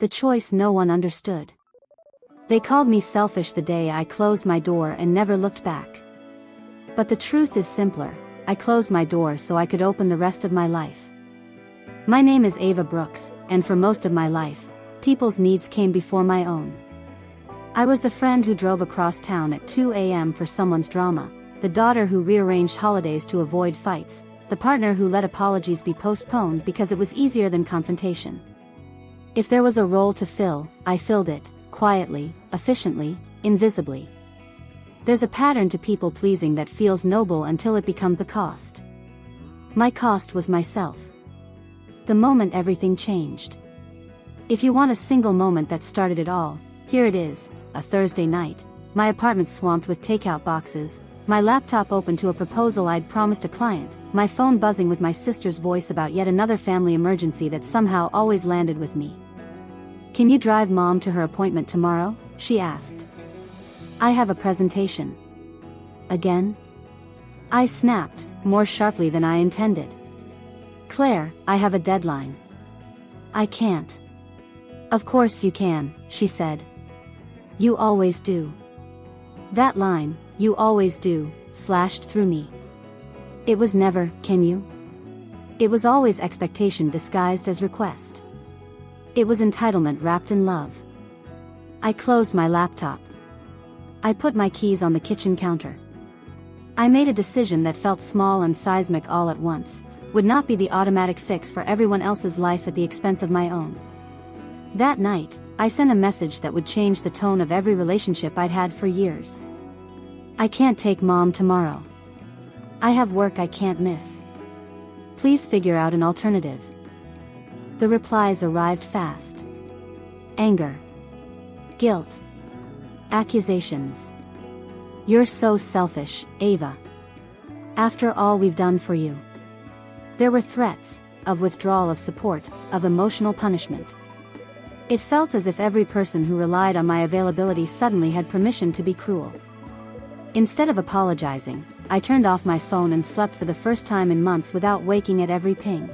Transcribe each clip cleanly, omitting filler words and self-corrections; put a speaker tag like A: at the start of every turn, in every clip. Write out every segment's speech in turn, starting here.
A: The choice no one understood. They called me selfish the day I closed my door and never looked back. But the truth is simpler. I closed my door so I could open the rest of my life. My name is Ava Brooks, and for most of my life, people's needs came before my own. I was the friend who drove across town at 2 a.m. for someone's drama, the daughter who rearranged holidays to avoid fights, the partner who let apologies be postponed because it was easier than confrontation. If there was a role to fill, I filled it, quietly, efficiently, invisibly. There's a pattern to people-pleasing that feels noble until it becomes a cost. My cost was myself. The moment everything changed. If you want a single moment that started it all, here it is, a Thursday night, my apartment swamped with takeout boxes, my laptop open to a proposal I'd promised a client, my phone buzzing with my sister's voice about yet another family emergency that somehow always landed with me. "Can you drive Mom to her appointment tomorrow?" she asked. "I have a presentation." Again? I snapped, more sharply than I intended. "Claire, I have a deadline." "I can't." "Of course you can," she said. "You always do." That line, "you always do," slashed through me. It was never, "Can you?" It was always expectation disguised as request. It was entitlement wrapped in love. I closed my laptop. I put my keys on the kitchen counter. I made a decision that felt small and seismic all at once, would not be the automatic fix for everyone else's life at the expense of my own. That night, I sent a message that would change the tone of every relationship I'd had for years. "I can't take Mom tomorrow. I have work I can't miss. Please figure out an alternative." The replies arrived fast. Anger. Guilt. Accusations. "You're so selfish, Ava. After all we've done for you." There were threats, of withdrawal of support, of emotional punishment. It felt as if every person who relied on my availability suddenly had permission to be cruel. Instead of apologizing, I turned off my phone and slept for the first time in months without waking at every ping.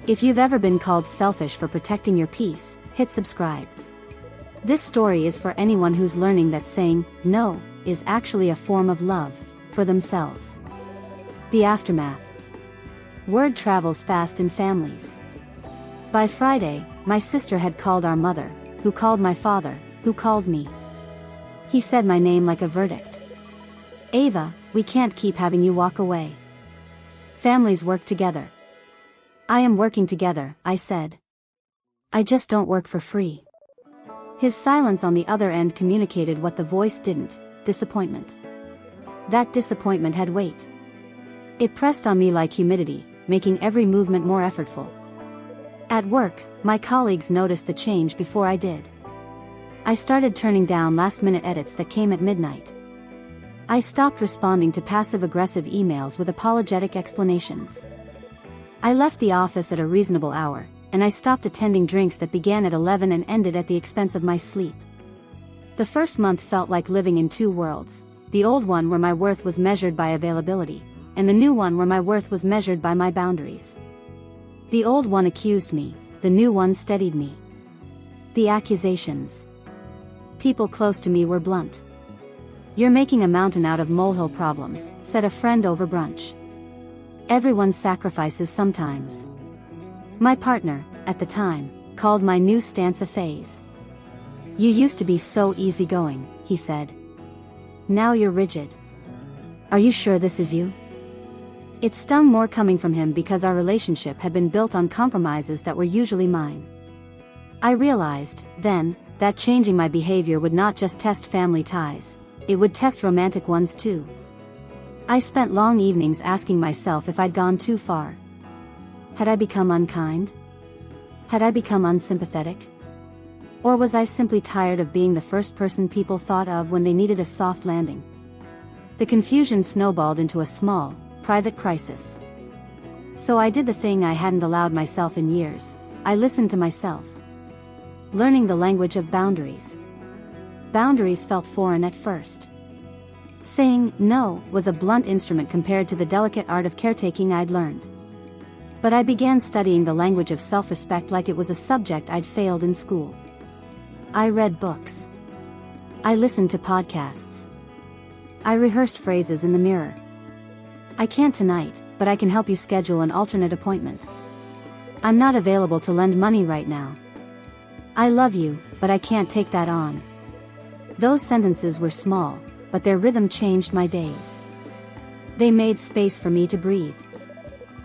A: If you've ever been called selfish for protecting your peace, hit subscribe. This story is for anyone who's learning that saying no is actually a form of love for themselves. The aftermath. Word travels fast in families. By Friday, my sister had called our mother, who called my father, who called me. He said my name like a verdict. "Ava, we can't keep having you walk away. Families work together." "I am working together," I said. "I just don't work for free." His silence on the other end communicated what the voice didn't: disappointment. That disappointment had weight. It pressed on me like humidity, making every movement more effortful. At work, my colleagues noticed the change before I did. I started turning down last-minute edits that came at midnight. I stopped responding to passive-aggressive emails with apologetic explanations. I left the office at a reasonable hour, and I stopped attending drinks that began at 11 and ended at the expense of my sleep. The first month felt like living in two worlds, the old one where my worth was measured by availability, and the new one where my worth was measured by my boundaries. The old one accused me, the new one steadied me. The accusations. People close to me were blunt. "You're making a mountain out of molehill problems," said a friend over brunch. "Everyone sacrifices sometimes." My partner, at the time, called my new stance a phase. "You used to be so easygoing," he said. "Now you're rigid. Are you sure this is you?" It stung more coming from him because our relationship had been built on compromises that were usually mine. I realized, then, that changing my behavior would not just test family ties, it would test romantic ones too. I spent long evenings asking myself if I'd gone too far. Had I become unkind? Had I become unsympathetic? Or was I simply tired of being the first person people thought of when they needed a soft landing? The confusion snowballed into a small, private crisis. So I did the thing I hadn't allowed myself in years. I listened to myself. Learning the language of boundaries. Boundaries felt foreign at first. Saying no was a blunt instrument compared to the delicate art of caretaking I'd learned. But I began studying the language of self-respect like it was a subject I'd failed in school. I read books. I listened to podcasts. I rehearsed phrases in the mirror. I can't tonight, but I can help you schedule an alternate appointment. I'm not available to lend money right now. I love you, but I can't take that on. Those sentences were small, but their rhythm changed my days. They made space for me to breathe.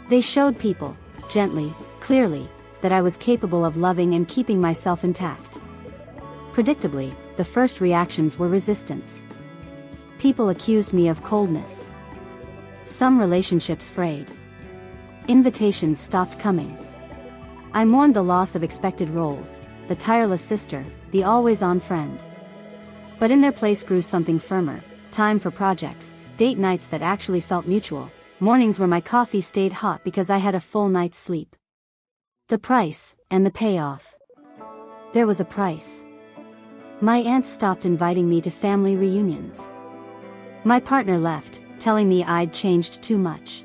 A: They showed people, gently, clearly, that I was capable of loving and keeping myself intact. Predictably, the first reactions were resistance. People accused me of coldness. Some relationships frayed. Invitations stopped coming. I mourned the loss of expected roles, the tireless sister, the always-on friend. But in their place grew something firmer, time for projects, date nights that actually felt mutual, mornings where my coffee stayed hot because I had a full night's sleep. The price, and the payoff. There was a price. My aunt stopped inviting me to family reunions. My partner left, telling me I'd changed too much.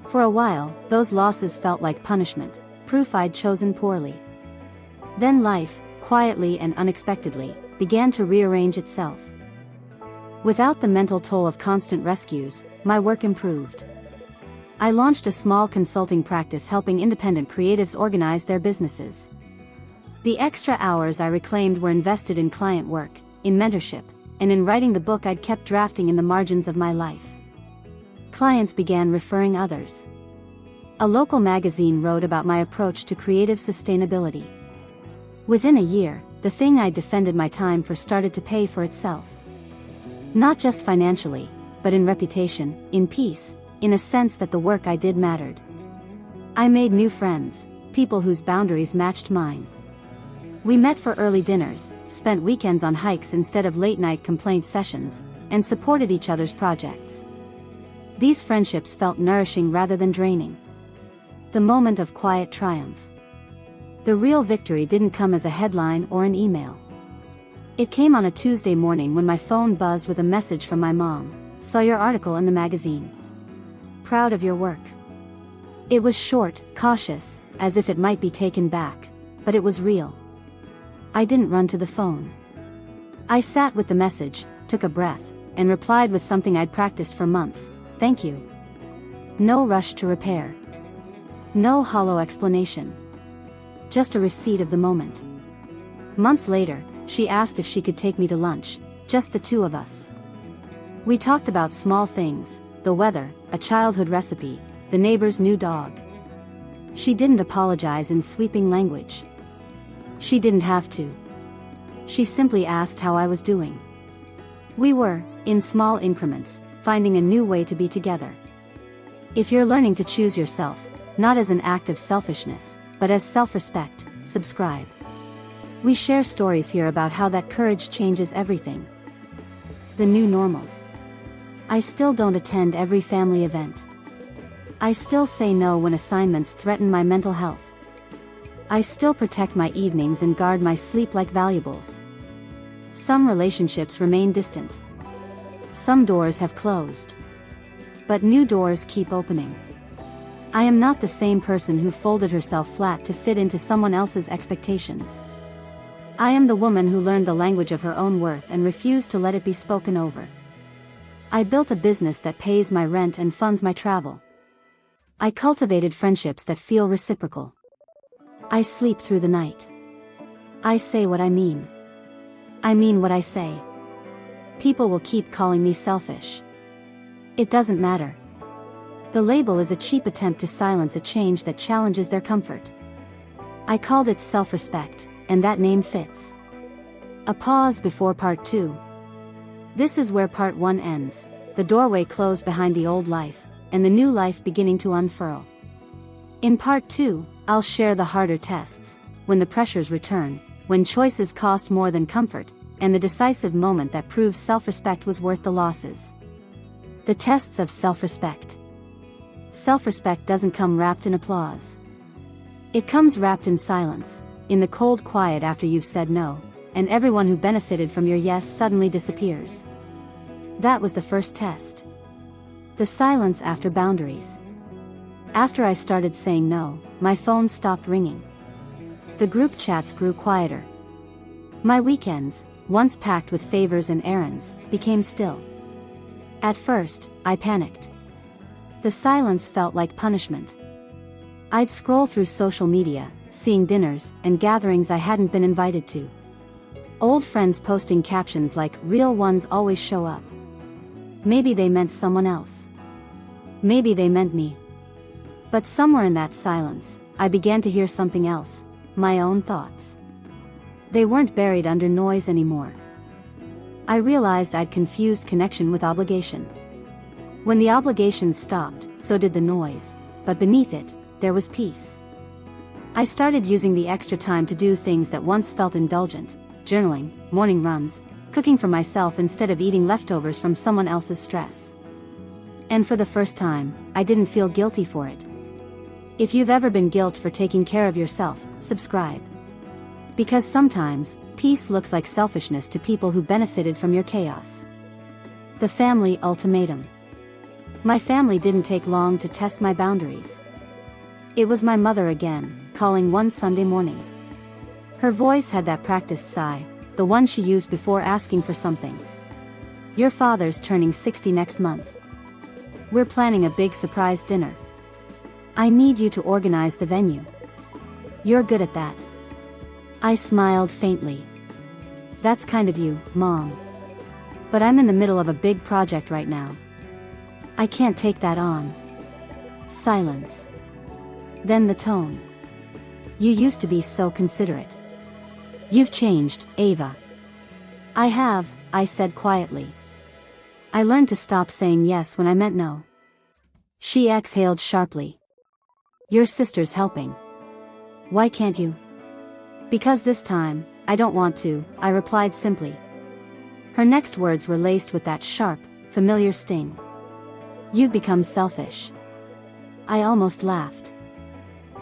A: For a while, those losses felt like punishment, proof I'd chosen poorly. Then life, quietly and unexpectedly, began to rearrange itself. Without the mental toll of constant rescues, my work improved. I launched a small consulting practice helping independent creatives organize their businesses. The extra hours I reclaimed were invested in client work, in mentorship, and in writing the book I'd kept drafting in the margins of my life. Clients began referring others. A local magazine wrote about my approach to creative sustainability. Within a year, the thing I defended my time for started to pay for itself. Not just financially, but in reputation, in peace, in a sense that the work I did mattered. I made new friends, people whose boundaries matched mine. We met for early dinners, spent weekends on hikes instead of late-night complaint sessions, and supported each other's projects. These friendships felt nourishing rather than draining. The moment of quiet triumph. The real victory didn't come as a headline or an email. It came on a Tuesday morning when my phone buzzed with a message from my mom. "Saw your article in the magazine. Proud of your work." It was short, cautious, as if it might be taken back, but it was real. I didn't run to the phone. I sat with the message, took a breath, and replied with something I'd practiced for months: "Thank you." No rush to repair. No hollow explanation. Just a receipt of the moment. Months later, she asked if she could take me to lunch, just the two of us. We talked about small things, the weather, a childhood recipe, the neighbor's new dog. She didn't apologize in sweeping language. She didn't have to. She simply asked how I was doing. We were, in small increments, finding a new way to be together. If you're learning to choose yourself, not as an act of selfishness, but as self-respect, subscribe. We share stories here about how that courage changes everything. The new normal. I still don't attend every family event. I still say no when assignments threaten my mental health. I still protect my evenings and guard my sleep like valuables. Some relationships remain distant. Some doors have closed. But new doors keep opening. I am not the same person who folded herself flat to fit into someone else's expectations. I am the woman who learned the language of her own worth and refused to let it be spoken over. I built a business that pays my rent and funds my travel. I cultivated friendships that feel reciprocal. I sleep through the night. I say what I mean. I mean what I say. People will keep calling me selfish. It doesn't matter. The label is a cheap attempt to silence a change that challenges their comfort. I called it self-respect, and that name fits. A pause before part 2. This is where part 1 ends, the doorway closed behind the old life, and the new life beginning to unfurl. In part 2, I'll share the harder tests, when the pressures return, when choices cost more than comfort, and the decisive moment that proves self-respect was worth the losses. The tests of self-respect. Self-respect doesn't come wrapped in applause. It comes wrapped in silence, in the cold quiet after you've said no, and everyone who benefited from your yes suddenly disappears. That was the first test. The silence after boundaries. After I started saying no, my phone stopped ringing. The group chats grew quieter. My weekends, once packed with favors and errands, became still. At first, I panicked. The silence felt like punishment. I'd scroll through social media, seeing dinners and gatherings I hadn't been invited to. Old friends posting captions like "real ones always show up." Maybe they meant someone else. Maybe they meant me. But somewhere in that silence, I began to hear something else, my own thoughts. They weren't buried under noise anymore. I realized I'd confused connection with obligation. When the obligation stopped, so did the noise, but beneath it, there was peace. I started using the extra time to do things that once felt indulgent: journaling, morning runs, cooking for myself instead of eating leftovers from someone else's stress. And for the first time, I didn't feel guilty for it. If you've ever been guilt for taking care of yourself, subscribe. Because sometimes, peace looks like selfishness to people who benefited from your chaos. The family ultimatum. My family didn't take long to test my boundaries. It was my mother again, calling one Sunday morning. Her voice had that practiced sigh, the one she used before asking for something. "Your father's turning 60 next month. We're planning a big surprise dinner. I need you to organize the venue. You're good at that." I smiled faintly. "That's kind of you, Mom. But I'm in the middle of a big project right now. I can't take that on." Silence. Then the tone. "You used to be so considerate. You've changed, Ava." "I have," I said quietly. "I learned to stop saying yes when I meant no." She exhaled sharply. "Your sister's helping. Why can't you?" "Because this time, I don't want to," I replied simply. Her next words were laced with that sharp, familiar sting. "You've become selfish." I almost laughed.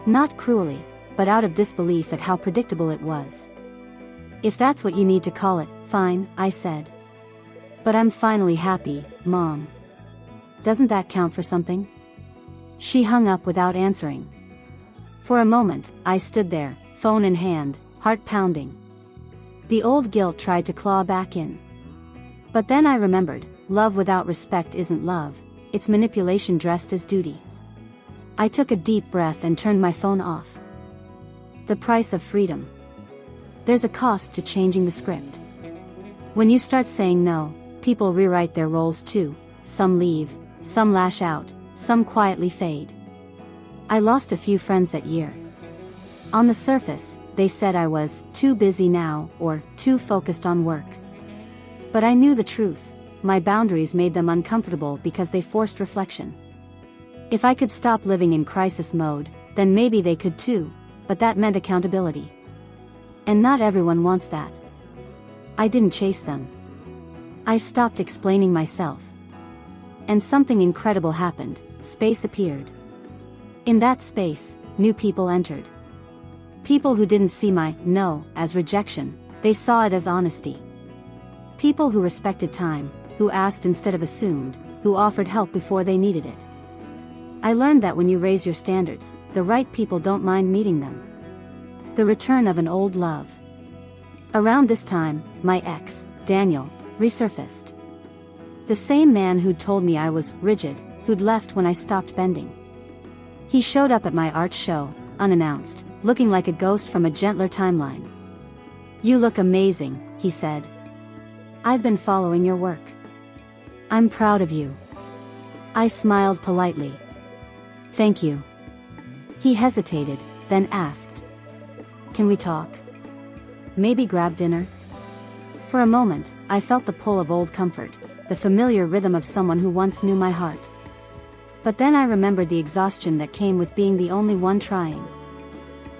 A: Not cruelly, but out of disbelief at how predictable it was. "If that's what you need to call it, fine," I said. "But I'm finally happy, Mom. Doesn't that count for something?" She hung up without answering. For a moment, I stood there, phone in hand, heart pounding. The old guilt tried to claw back in. But then I remembered, love without respect isn't love, it's manipulation dressed as duty. I took a deep breath and turned my phone off. The price of freedom. There's a cost to changing the script. When you start saying no, people rewrite their roles too. Some leave, some lash out, some quietly fade. I lost a few friends that year. On the surface, they said I was too busy now or too focused on work. But I knew the truth. My boundaries made them uncomfortable because they forced reflection. If I could stop living in crisis mode, then maybe they could too, but that meant accountability. And not everyone wants that. I didn't chase them. I stopped explaining myself. And something incredible happened. Space appeared. In that space, new people entered. People who didn't see my no as rejection, they saw it as honesty. People who respected time, who asked instead of assumed, who offered help before they needed it. I learned that when you raise your standards, the right people don't mind meeting them. The return of an old love. Around this time, my ex, Daniel, resurfaced. The same man who'd told me I was rigid, who'd left when I stopped bending. He showed up at my art show, unannounced, looking like a ghost from a gentler timeline. "You look amazing," he said. "I've been following your work. I'm proud of you." I smiled politely. "Thank you." He hesitated, then asked, "Can we talk? Maybe grab dinner?" For a moment, I felt the pull of old comfort, the familiar rhythm of someone who once knew my heart. But then I remembered the exhaustion that came with being the only one trying.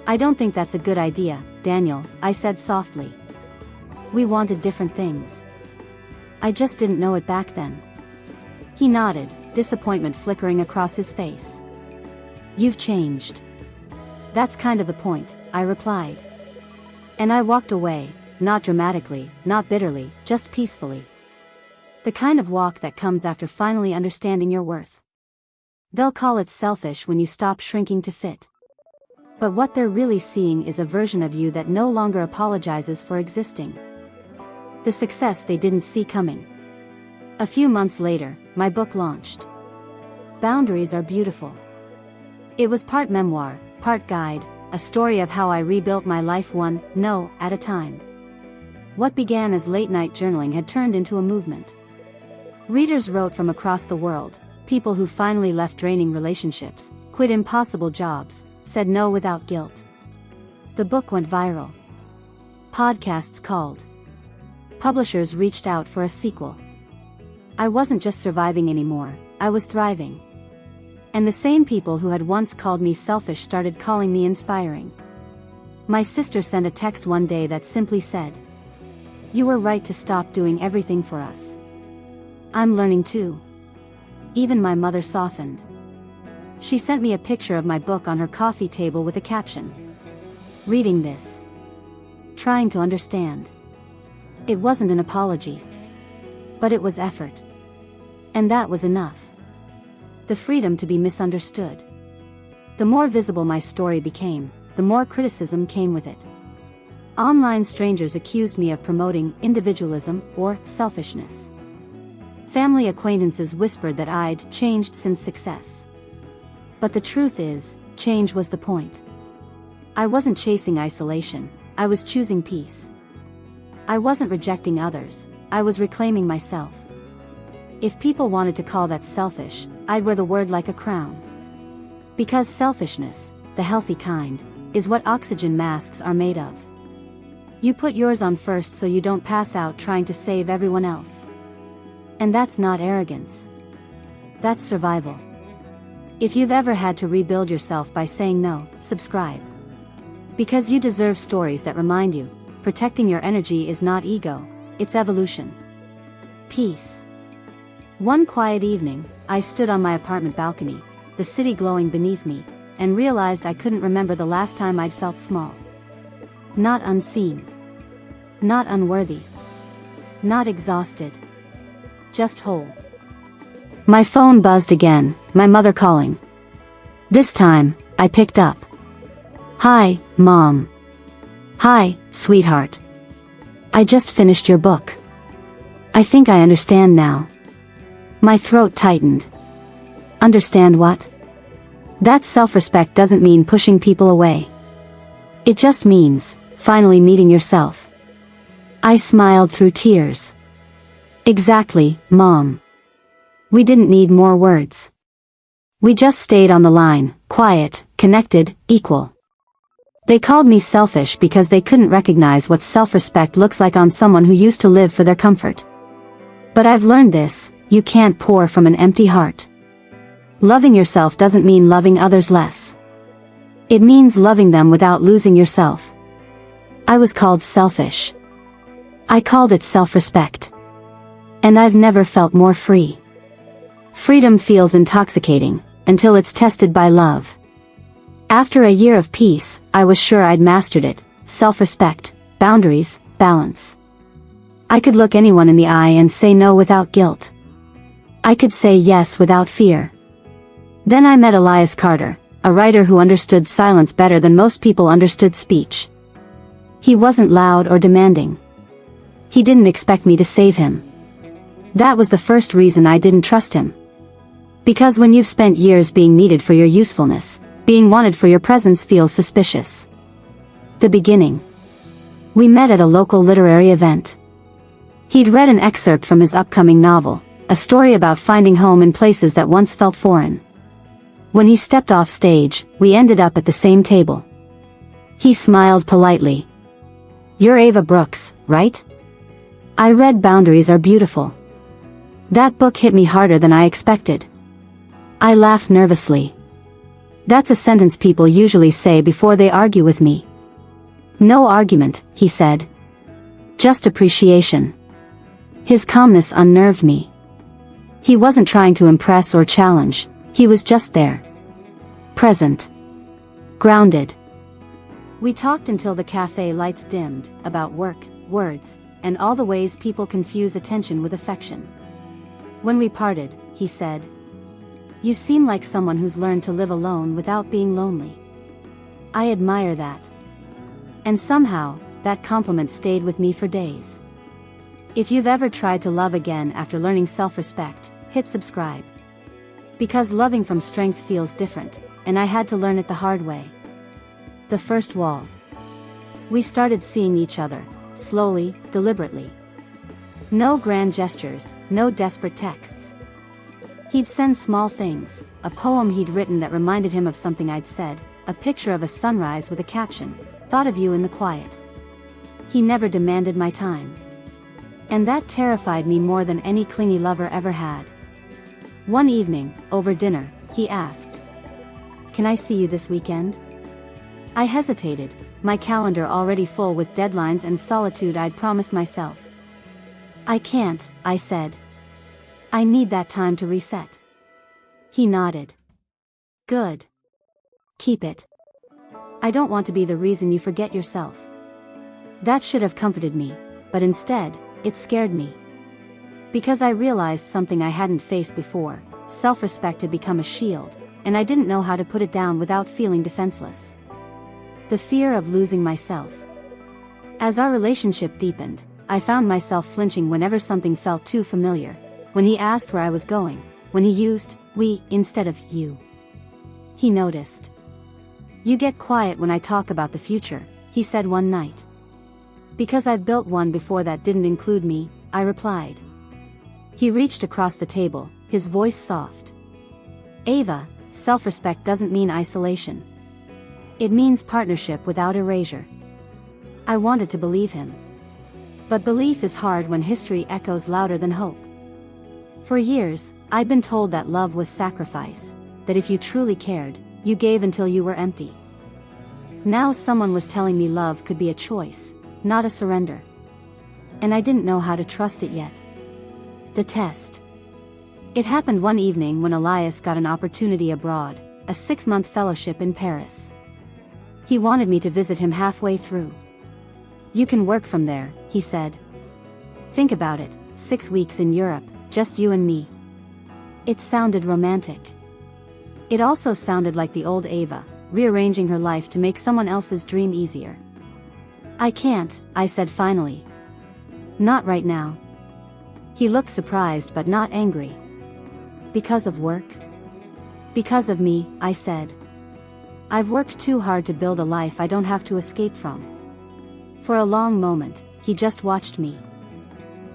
A: "I don't think that's a good idea, Daniel," I said softly. We wanted different things. I just didn't know it back then. He nodded, disappointment flickering across his face. "You've changed." "That's kind of the point," I replied. And I walked away, not dramatically, not bitterly, just peacefully. The kind of walk that comes after finally understanding your worth. They'll call it selfish when you stop shrinking to fit. But what they're really seeing is a version of you that no longer apologizes for existing. The success they didn't see coming. A few months later, my book launched. Boundaries Are Beautiful. It was part memoir, part guide, a story of how I rebuilt my life one no at a time. What began as late-night journaling had turned into a movement. Readers wrote from across the world, people who finally left draining relationships, quit impossible jobs, said no without guilt. The book went viral. Podcasts called. Publishers reached out for a sequel. I wasn't just surviving anymore, I was thriving. And the same people who had once called me selfish started calling me inspiring. My sister sent a text one day that simply said, "You were right to stop doing everything for us." I'm learning too. Even my mother softened. She sent me a picture of my book on her coffee table with a caption. Reading this. Trying to understand. It wasn't an apology. But it was effort. And that was enough. The freedom to be misunderstood. The more visible my story became, the more criticism came with it. Online strangers accused me of promoting individualism or selfishness. Family acquaintances whispered that I'd changed since success. But the truth is, change was the point. I wasn't chasing isolation, I was choosing peace. I wasn't rejecting others, I was reclaiming myself. If people wanted to call that selfish, I'd wear the word like a crown. Because selfishness, the healthy kind, is what oxygen masks are made of. You put yours on first so you don't pass out trying to save everyone else. And that's not arrogance. That's survival. If you've ever had to rebuild yourself by saying no, subscribe. Because you deserve stories that remind you, protecting your energy is not ego, it's evolution. Peace. One quiet evening, I stood on my apartment balcony, the city glowing beneath me, and realized I couldn't remember the last time I'd felt small. Not unseen. Not unworthy. Not exhausted. Just whole. My phone buzzed again, my mother calling. This time, I picked up. "Hi, Mom." "Hi, sweetheart. I just finished your book. I think I understand now." My throat tightened. Understand what? That self-respect doesn't mean pushing people away. It just means, finally meeting yourself. I smiled through tears. Exactly, Mom. We didn't need more words. We just stayed on the line, quiet, connected, equal. They called me selfish because they couldn't recognize what self-respect looks like on someone who used to live for their comfort. But I've learned this, you can't pour from an empty heart. Loving yourself doesn't mean loving others less. It means loving them without losing yourself. I was called selfish. I called it self-respect. And I've never felt more free. Freedom feels intoxicating, until it's tested by love. After a year of peace, I was sure I'd mastered it: self-respect, boundaries, balance. I could look anyone in the eye and say no without guilt. I could say yes without fear. Then I met Elias Carter, a writer who understood silence better than most people understood speech. He wasn't loud or demanding. He didn't expect me to save him. That was the first reason I didn't trust him. Because when you've spent years being needed for your usefulness, being wanted for your presence feels suspicious. The beginning. We met at a local literary event. He'd read an excerpt from his upcoming novel, a story about finding home in places that once felt foreign. When he stepped off stage, we ended up at the same table. He smiled politely. "You're Ava Brooks, right? I read Boundaries Are Beautiful. That book hit me harder than I expected." I laughed nervously. That's a sentence people usually say before they argue with me. "No argument," he said. "Just appreciation." His calmness unnerved me. He wasn't trying to impress or challenge, he was just there. Present. Grounded. We talked until the cafe lights dimmed, about work, words, and all the ways people confuse attention with affection. When we parted, he said, You seem like someone who's learned to live alone without being lonely. I admire that. And somehow, that compliment stayed with me for days. If you've ever tried to love again after learning self-respect, hit subscribe. Because loving from strength feels different, and I had to learn it the hard way. The first wall. We started seeing each other, slowly, deliberately. No grand gestures, no desperate texts. He'd send small things, a poem he'd written that reminded him of something I'd said, a picture of a sunrise with a caption, "Thought of you in the quiet." He never demanded my time. And that terrified me more than any clingy lover ever had. One evening, over dinner, he asked, "Can I see you this weekend?" I hesitated, my calendar already full with deadlines and solitude I'd promised myself. "I can't," I said. "I need that time to reset." He nodded. "Good. Keep it. I don't want to be the reason you forget yourself." That should have comforted me, but instead, it scared me. Because I realized something I hadn't faced before, self-respect had become a shield, and I didn't know how to put it down without feeling defenseless. The fear of losing myself. As our relationship deepened, I found myself flinching whenever something felt too familiar, when he asked where I was going, when he used "we" instead of "you." He noticed. "You get quiet when I talk about the future," he said one night. "Because I've built one before that didn't include me," I replied. He reached across the table, his voice soft. "Ava, self-respect doesn't mean isolation. It means partnership without erasure." I wanted to believe him. But belief is hard when history echoes louder than hope. For years, I'd been told that love was sacrifice, that if you truly cared, you gave until you were empty. Now someone was telling me love could be a choice, not a surrender. And I didn't know how to trust it yet. The test. It happened one evening when Elias got an opportunity abroad, a 6-month fellowship in Paris. He wanted me to visit him halfway through. "You can work from there," he said. "Think about it, 6 weeks in Europe, just you and me." It sounded romantic. It also sounded like the old Ava, rearranging her life to make someone else's dream easier. "I can't," I said finally. "Not right now." He looked surprised but not angry. "Because of work?" "Because of me," I said. "I've worked too hard to build a life I don't have to escape from." For a long moment, he just watched me.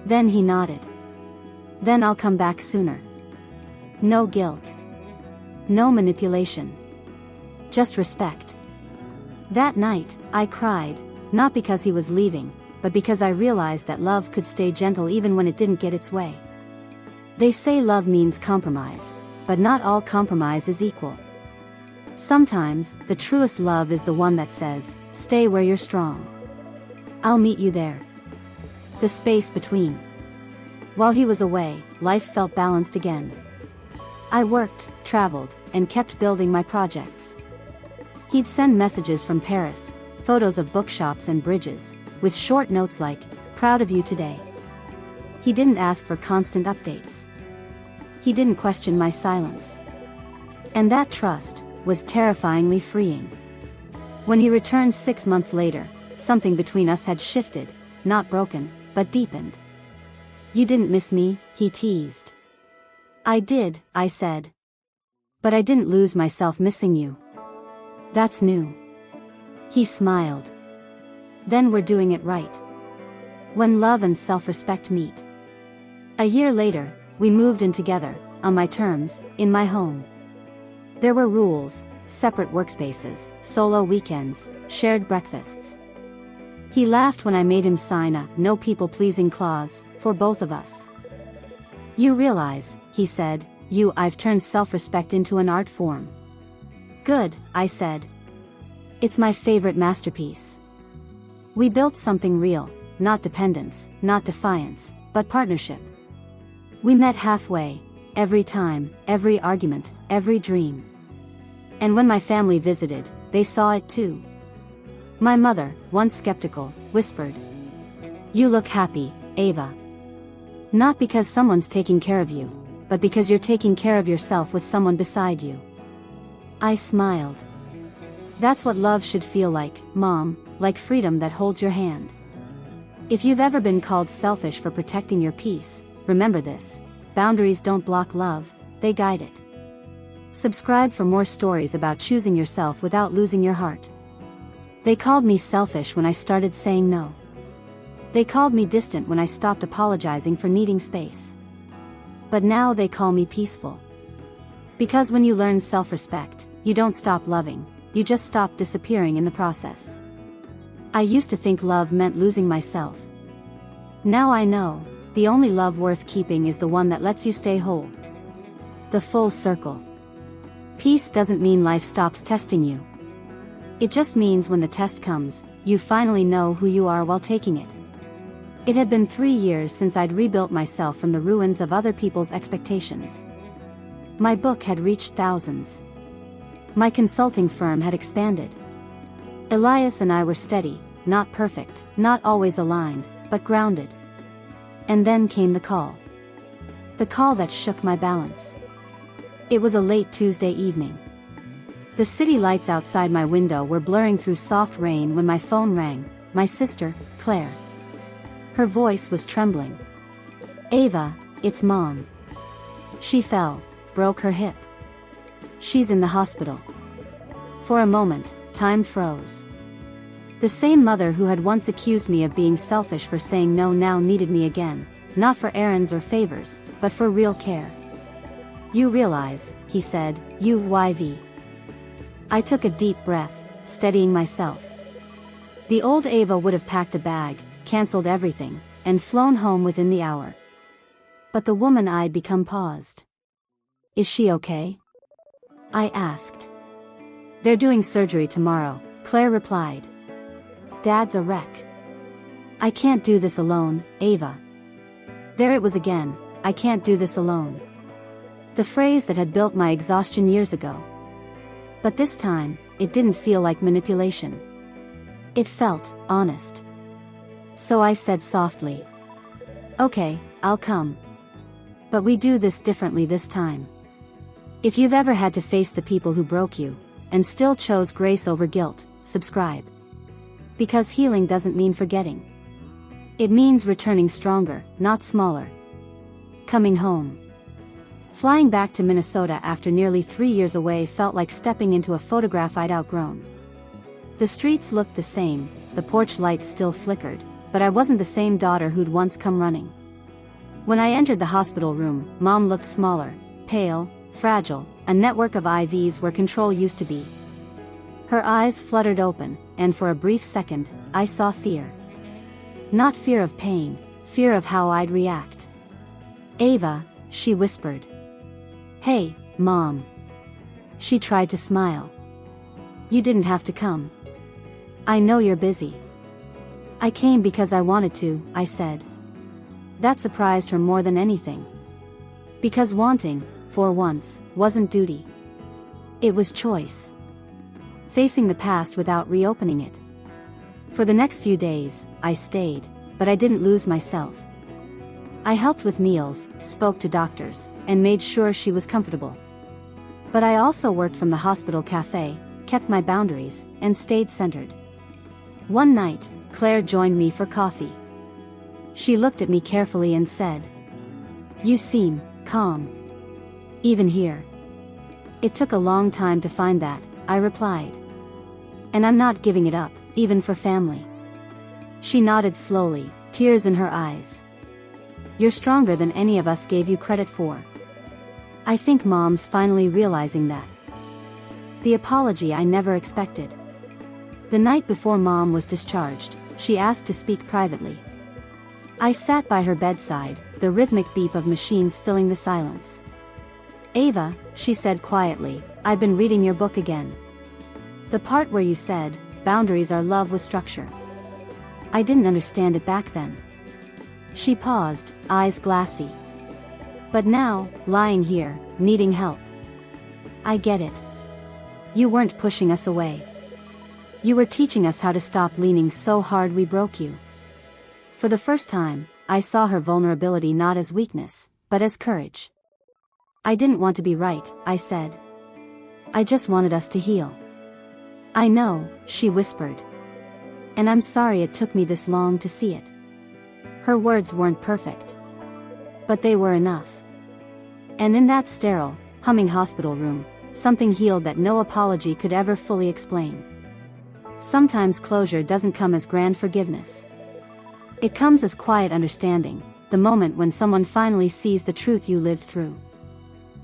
A: Then he nodded. "Then I'll come back sooner. No guilt. No manipulation. Just respect." That night, I cried, not because he was leaving, but because I realized that love could stay gentle even when it didn't get its way. They say love means compromise, but not all compromise is equal. Sometimes, the truest love is the one that says, "Stay where you're strong. I'll meet you there." The space between. While he was away, life felt balanced again. I worked, traveled, and kept building my projects. He'd send messages from Paris, photos of bookshops and bridges, with short notes like, "Proud of you today." He didn't ask for constant updates. He didn't question my silence. And that trust was terrifyingly freeing. When he returned 6 months later, something between us had shifted, not broken, but deepened. "You didn't miss me," he teased. "I did," I said. "But I didn't lose myself missing you. That's new." He smiled. "Then we're doing it right. When love and self-respect meet." A year later, we moved in together, on my terms, in my home. There were rules, separate workspaces, solo weekends, shared breakfasts. He laughed when I made him sign a "no people-pleasing" clause, for both of us. "You realize," he said, I've turned self-respect into an art form." "Good," I said. "It's my favorite masterpiece." We built something real, not dependence, not defiance, but partnership. We met halfway, every time, every argument, every dream. And when my family visited, they saw it too. My mother, once skeptical, whispered, "You look happy, Ava. Not because someone's taking care of you, but because you're taking care of yourself with someone beside you. I smiled. That's what love should feel like, Mom, like freedom that holds your hand. If you've ever been called selfish for protecting your peace, remember this: boundaries don't block love, they guide it. Subscribe for more stories about choosing yourself without losing your heart. They called me selfish when I started saying no. They called me distant when I stopped apologizing for needing space. But now they call me peaceful. Because when you learn self-respect, you don't stop loving, you just stop disappearing in the process. I used to think love meant losing myself. Now I know, the only love worth keeping is the one that lets you stay whole. The full circle. Peace doesn't mean life stops testing you. It just means when the test comes, you finally know who you are while taking it. It had been 3 years since I'd rebuilt myself from the ruins of other people's expectations. My book had reached thousands. My consulting firm had expanded. Elias and I were steady, not perfect, not always aligned, but grounded. And then came the call. The call that shook my balance. It was a late Tuesday evening. The city lights outside my window were blurring through soft rain when my phone rang. My sister, Claire. Her voice was trembling. "Ava, it's Mom. She fell, broke her hip. She's in the hospital." For a moment, time froze. The same mother who had once accused me of being selfish for saying no now needed me again, not for errands or favors, but for real care. "You realize," he said, "YV." I took a deep breath, steadying myself. The old Ava would have packed a bag, canceled everything, and flown home within the hour. But the woman I'd become paused. "Is she okay?" I asked. "They're doing surgery tomorrow," Claire replied. "Dad's a wreck. I can't do this alone, Ava." There it was again, "I can't do this alone." The phrase that had built my exhaustion years ago. But this time, it didn't feel like manipulation. It felt honest. So I said softly, "Okay, I'll come. But we do this differently this time." If you've ever had to face the people who broke you, and still chose grace over guilt, subscribe. Because healing doesn't mean forgetting. It means returning stronger, not smaller. Coming home. Flying back to Minnesota after nearly 3 years away felt like stepping into a photograph I'd outgrown. The streets looked the same, the porch lights still flickered, but I wasn't the same daughter who'd once come running. When I entered the hospital room, Mom looked smaller, pale, fragile, a network of IVs where control used to be. Her eyes fluttered open, and for a brief second, I saw fear. Not fear of pain, fear of how I'd react. "Ava," she whispered. "Hey, Mom." She tried to smile. "You didn't have to come. I know you're busy." "I came because I wanted to," I said. That surprised her more than anything. Because wanting, for once, wasn't duty. It was choice. Facing the past without reopening it. For the next few days, I stayed, but I didn't lose myself. I helped with meals, spoke to doctors, and made sure she was comfortable. But I also worked from the hospital cafe, kept my boundaries, and stayed centered. One night, Claire joined me for coffee. She looked at me carefully and said, "You seem calm. Even here." "It took a long time to find that," I replied. "And I'm not giving it up, even for family." She nodded slowly, tears in her eyes. "You're stronger than any of us gave you credit for." I think Mom's finally realizing that. The apology I never expected. The night before Mom was discharged, she asked to speak privately. I sat by her bedside, the rhythmic beep of machines filling the silence. "Ava," she said quietly, "I've been reading your book again. The part where you said, boundaries are love with structure. I didn't understand it back then." She paused, eyes glassy. "But now, lying here, needing help, I get it. You weren't pushing us away. You were teaching us how to stop leaning so hard we broke you." For the first time, I saw her vulnerability not as weakness, but as courage. I didn't want to be right, I said. I just wanted us to heal. I know, she whispered. And I'm sorry it took me this long to see it. Her words weren't perfect. But they were enough. And in that sterile, humming hospital room, something healed that no apology could ever fully explain. Sometimes closure doesn't come as grand forgiveness. It comes as quiet understanding, the moment when someone finally sees the truth you lived through.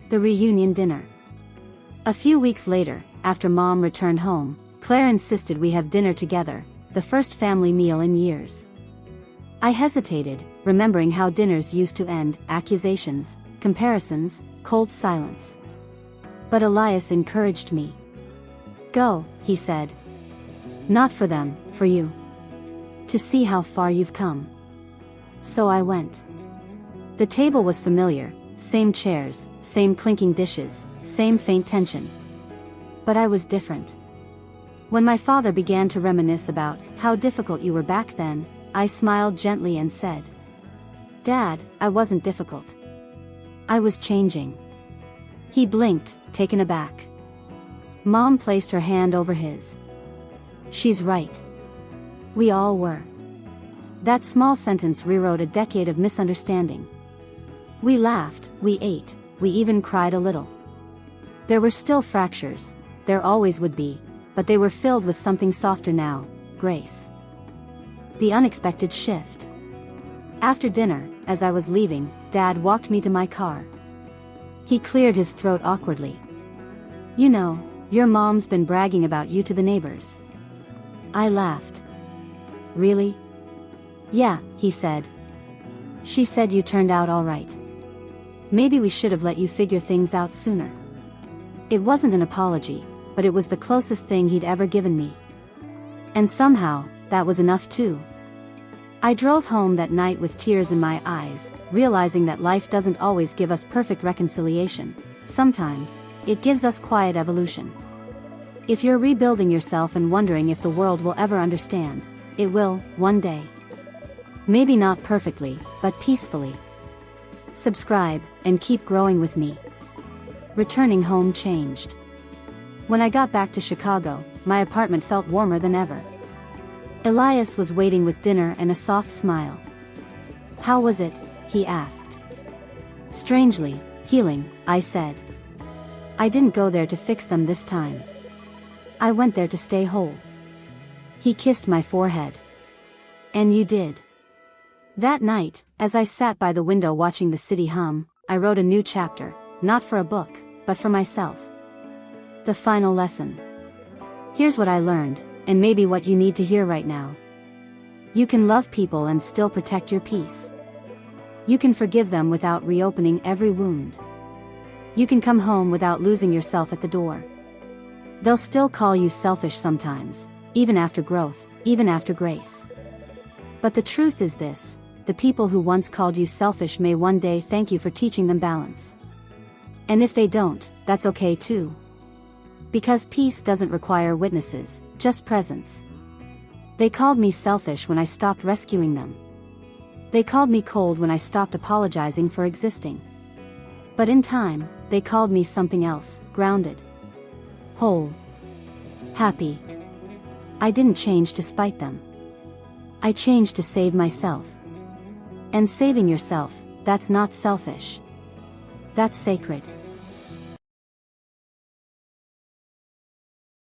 A: The reunion dinner. A few weeks later, after Mom returned home, Claire insisted we have dinner together, the first family meal in years. I hesitated, remembering how dinners used to end, accusations, comparisons, cold silence. But Elias encouraged me. Go, he said. Not for them, for you. To see how far you've come. So I went. The table was familiar, same chairs, same clinking dishes, same faint tension. But I was different. When my father began to reminisce about how difficult you were back then, I smiled gently and said, Dad, I wasn't difficult. I was changing. He blinked, taken aback. Mom placed her hand over his. She's right. We all were. That small sentence rewrote a decade of misunderstanding. We laughed, we ate, we even cried a little. There were still fractures, there always would be, but they were filled with something softer now, grace. The unexpected shift. After dinner, as I was leaving, Dad walked me to my car. He cleared his throat awkwardly. You know, your mom's been bragging about you to the neighbors. I laughed. Really? Yeah, he said. She said you turned out all right. Maybe we should have let you figure things out sooner. It wasn't an apology, but it was the closest thing he'd ever given me. And somehow, that was enough too. I drove home that night with tears in my eyes, realizing that life doesn't always give us perfect reconciliation. Sometimes, it gives us quiet evolution. If you're rebuilding yourself and wondering if the world will ever understand, it will, one day. Maybe not perfectly, but peacefully. Subscribe, and keep growing with me. Returning home changed. When I got back to Chicago, my apartment felt warmer than ever. Elias was waiting with dinner and a soft smile. How was it? He asked. Strangely, healing, I said. I didn't go there to fix them this time. I went there to stay whole. He kissed my forehead. And you did. That night, as I sat by the window watching the city hum, I wrote a new chapter, not for a book, but for myself. The final lesson. Here's what I learned, and maybe what you need to hear right now. You can love people and still protect your peace. You can forgive them without reopening every wound. You can come home without losing yourself at the door. They'll still call you selfish sometimes, even after growth, even after grace. But the truth is this, the people who once called you selfish may one day thank you for teaching them balance. And if they don't, that's okay too. Because peace doesn't require witnesses, just presence. They called me selfish when I stopped rescuing them. They called me cold when I stopped apologizing for existing. But in time, they called me something else, grounded. Whole. Happy. I didn't change to spite them. I changed to save myself. And saving yourself, that's not selfish. That's sacred.